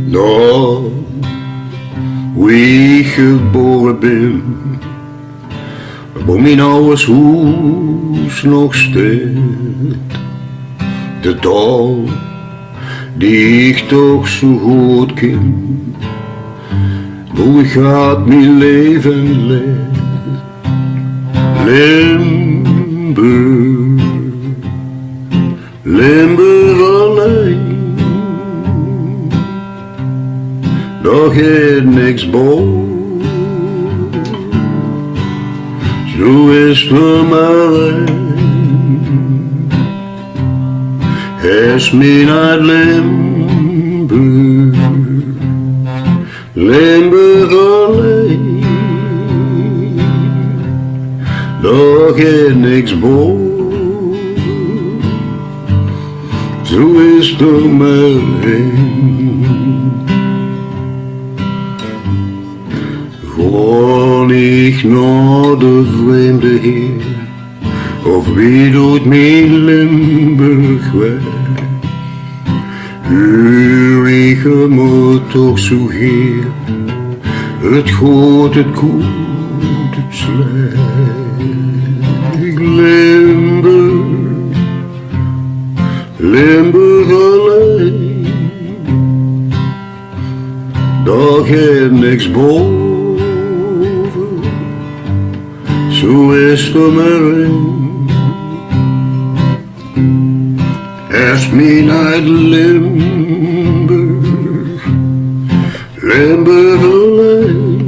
Nou, wie geboren ben, woon mijn ouders huis nog steeds. De taal die ik toch zo goed ken, hoe gaat mijn leven leid. Limburg, Limburg alleen. Daar gaat niks boven, zo is het maar een. Es min uit Limburg, Limburg alleen. Daar gaat niks boven, zo is het maar een. Gewoon ik naar de vreemde heer, of wie doet mijn Limburg weg? Urige moet toch zo heer, het goed, het goed, het slecht. Limburg, Limburg alleen, daar gaat niks boven. Zo is er maar een. Es min uit Limburg, Limburg alleen.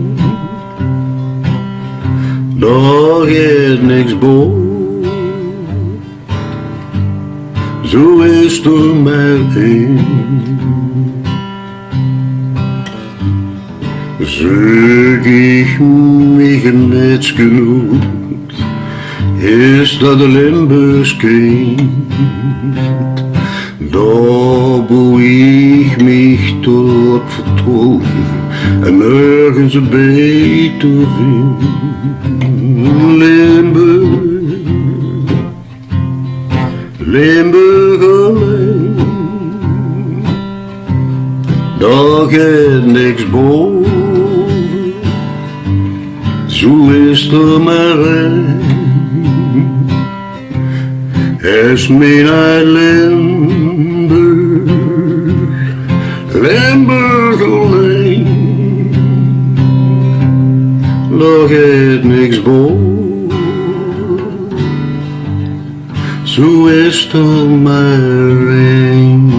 Daar gaat niks boven, zo is er maar een. Zeg ik mich net genoeg, is dat de Limburgs kind. Daar boe ik mich tot vertrouwen en nergens beter vind. Limburg, Limburg alleen, daar gaat niks boven. Zo is er maar een. Es min uit Limburg, Limburg alleen. Daar gaat niks boven, zo is er maar een.